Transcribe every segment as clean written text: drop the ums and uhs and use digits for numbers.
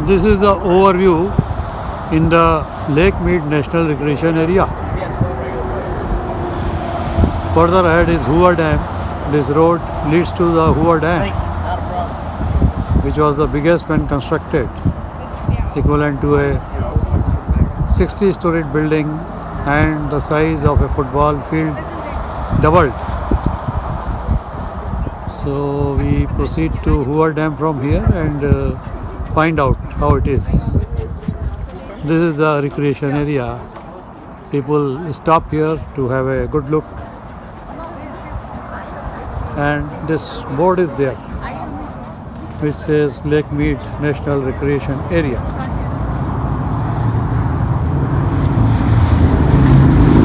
This is the overview in the Lake Mead National Recreation Area. Further ahead is Hoover Dam. This road leads to the Hoover Dam, which was the biggest when constructed, equivalent to a 60-storied building, and the size of a football field doubled. So we proceed to Hoover Dam from here and find out how it is. This is the recreation area. People stop here to have a good look, and this board is there which says Lake Mead National Recreation Area.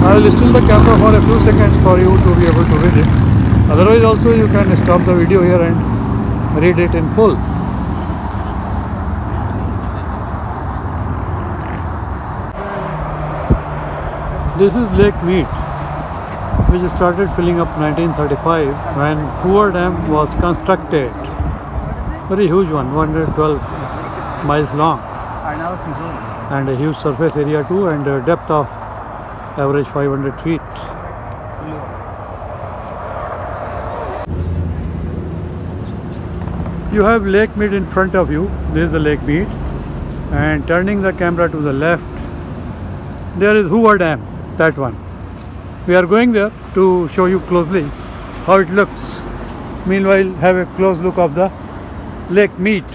I will still the camera for a few seconds for you to be able to read it. Otherwise also you can stop the video here and read it in full. This is Lake Mead, which started filling up 1935 when Hoover Dam was constructed. Very huge one, 112 miles long, and a huge surface area too, and a depth of average 500 feet. You have Lake Mead in front of you. This is the Lake Mead, and turning the camera to the left, there is Hoover Dam, that one. We are going there to show you closely how it looks. Meanwhile, have a close look of the Lake Mead,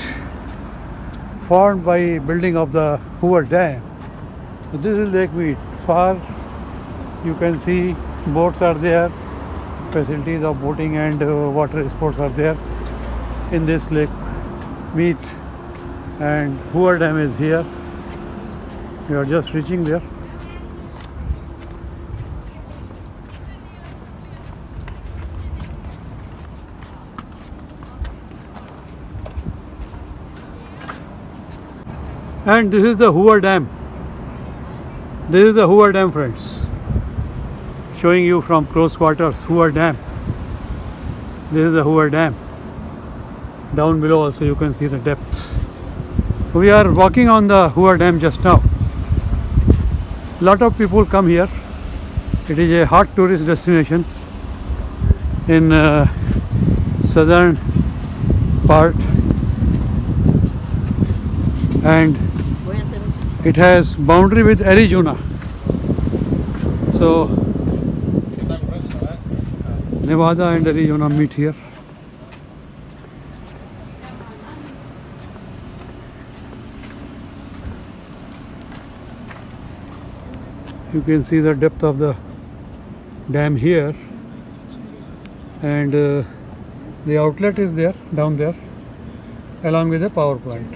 formed by building of the Hoover Dam. So this is Lake Mead. Far you can see boats are there, facilities of boating and water sports are there in this Lake Mead, and Hoover Dam is here. We are just reaching there. And this is the Hoover Dam. This is the Hoover Dam, friends. Showing you from close quarters, Hoover Dam. This is the Hoover Dam. Down below also you can see the depth. We are walking on the Hoover Dam just now. Lot of people come here. It is a hot tourist destination in southern part, and it has boundary with Arizona. So Nevada and Arizona meet here. You can see the depth of the dam here, and the outlet is there, down there, along with the power plant.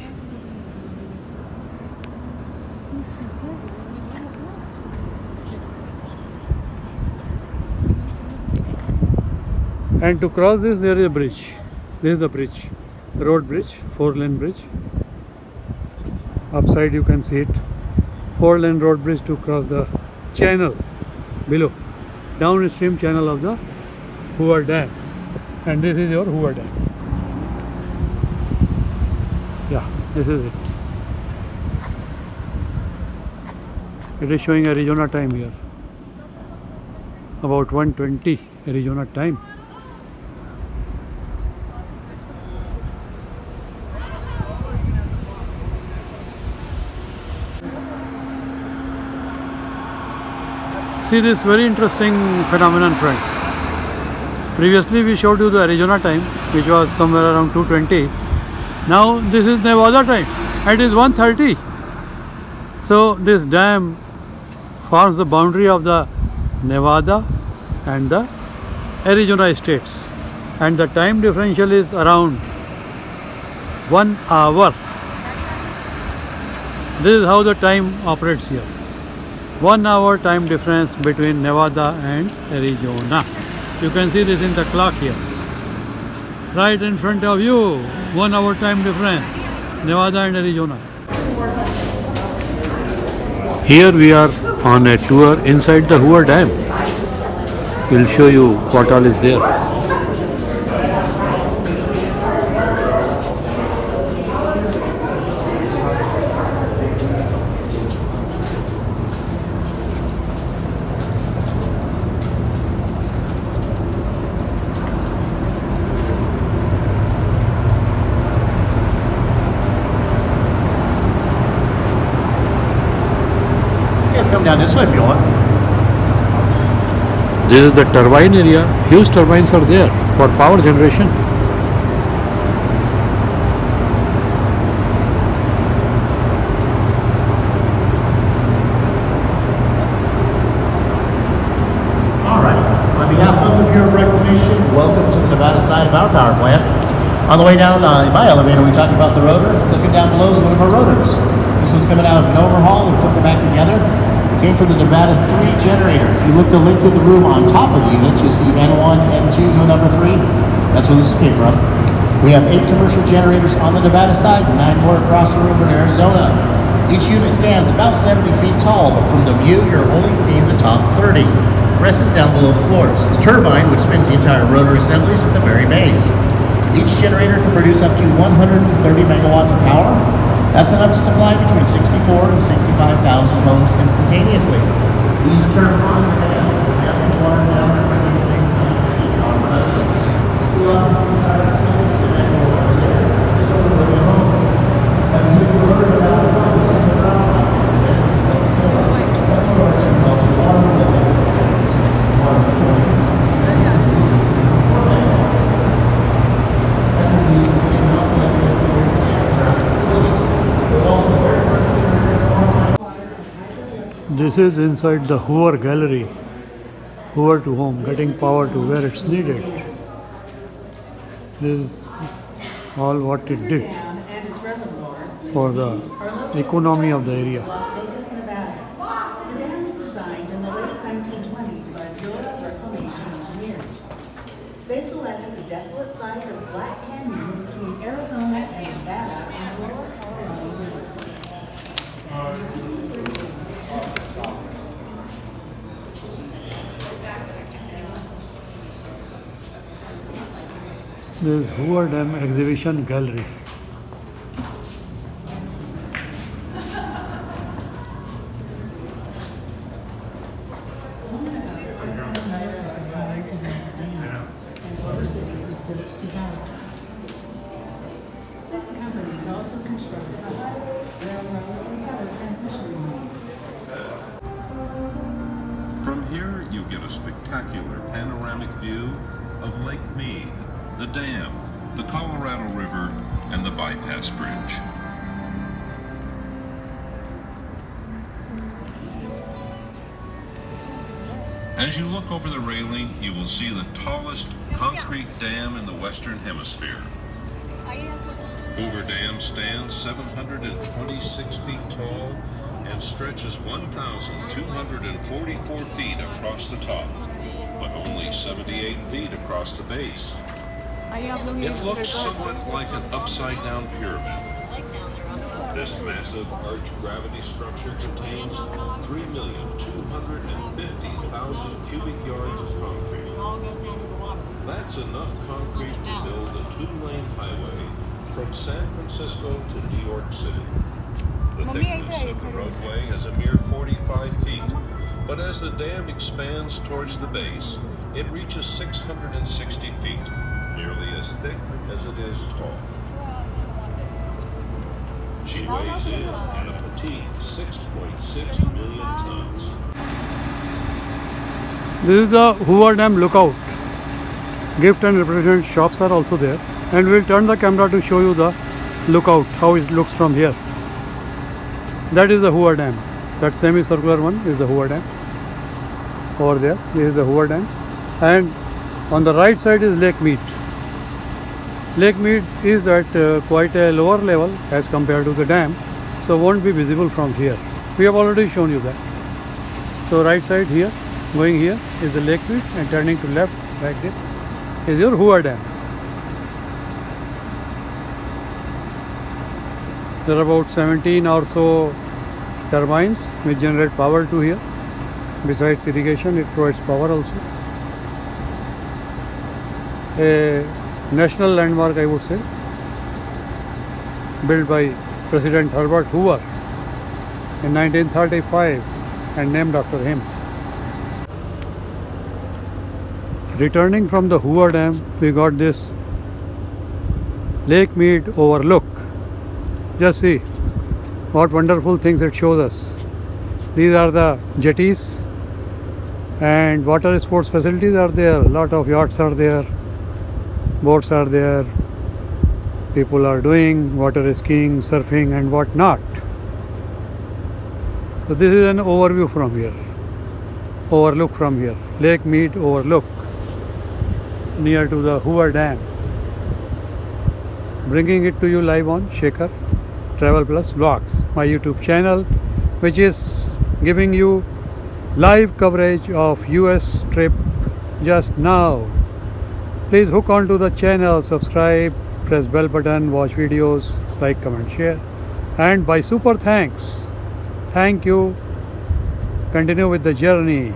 And to cross this, there is a bridge. This is the bridge, road bridge, 4-lane bridge. Upside you can see it, 4-lane road bridge to cross the channel below, downstream channel of the Hoover Dam. And this is your Hoover Dam. Yeah, this is it. It is showing Arizona time here, about 1:20 Arizona time. See this very interesting phenomenon, friends. Previously we showed you the Arizona time, which was somewhere around 2:20. Now this is Nevada time, and it is 1:30. So this dam forms the boundary of the Nevada and the Arizona states, and the time differential is around 1 hour. This is how the time operates here. 1 hour time difference between Nevada and Arizona. You can see this in the clock here. Right in front of you, 1 hour time difference, Nevada and Arizona. Here we are on a tour inside the Hoover Dam. We'll show you what all is there. down this way if you want. This is the turbine area. Huge turbines are there for power generation. On behalf of the Bureau of Reclamation, welcome to the Nevada side of our power plant. On the way down in my elevator, we talked about the rotor. Looking down below is one of our rotors. This one's coming out of an overhaul. We took it back together. It came from the Nevada 3 generator. If you look the length of the room on top of the unit, you'll see N1, N2, no number 3. That's where this came from. We have 8 commercial generators on the Nevada side and 9 more across the river in Arizona. Each unit stands about 70 feet tall, but from the view, you're only seeing the top 30. The rest is down below the floors. The turbine, which spins the entire rotor assembly, is at the very base. Each generator can produce up to 130 megawatts of power. That's enough to supply between 64 and 65,000 homes instantaneously. We use the term on demand. Demand for water down and bringing things down on production. Throughout the entire facility, the demand for water is there. Just over a million homes. And we can deliver it out of the homes in the ground. That's what our term calls the water building. This is inside the Hoover Gallery, Hoover to home, getting power to where it's needed. This is all what it did for the economy of the area. The dam was designed in the late 1920s by Bureau of Reclamation engineers. They selected the desolate site of Black Canyon between Arizona and Nevada and the lower Colorado River. This is Hoover Dam Exhibition Gallery. From here, you get a spectacular panoramic view of Lake Mead, the dam, the Colorado River, and the bypass bridge. As you look over the railing, you will see the tallest concrete dam in the Western Hemisphere. Hoover Dam stands 726 feet tall and stretches 1,244 feet across the top, but only 78 feet across the base. It looks somewhat like an upside-down pyramid. This massive arch gravity structure contains 3,250,000 cubic yards of concrete. That's enough concrete to build a 2-lane highway from San Francisco to New York City. The thickness of the roadway is a mere 45 feet, but as the dam expands towards the base, it reaches 660 feet, nearly as thick as it is tall. She weighs in at a petite 6.6 million tons. This is the Hoover Dam lookout. Gift and refreshment shops are also there, and we'll turn the camera to show you the lookout, how it looks from here. That is the Hoover Dam. That semicircular one is the Hoover Dam. Over there, this is the Hoover Dam, and on the right side is Lake Mead. Lake Mead is at quite a lower level as compared to the dam, so won't be visible from here. We have already shown you that. So right side here, going here is the Lake Mead, and turning to left like this is your Hoover Dam. There are about 17 or so turbines which generate power to here. Besides irrigation, it provides power also. A national landmark, I would say, built by President Herbert Hoover in 1935 and named after him. Returning from the Hoover Dam, we got this Lake Mead overlook. Just see what wonderful things it shows us. These are the jetties, and water sports facilities are there. A lot of yachts are there, boats are there. People are doing water skiing, surfing, and what not. So this is an overview from here, overlook from here. Lake Mead overlook, near to the Hoover Dam. Bringing it to you live on Shekhar TravelPlus Vlogs, my YouTube channel, which is giving you live coverage of US trip just now. Please hook on to the channel, subscribe, press bell button, watch videos, like, comment, share, and by super thanks. Thank you. Continue with the journey.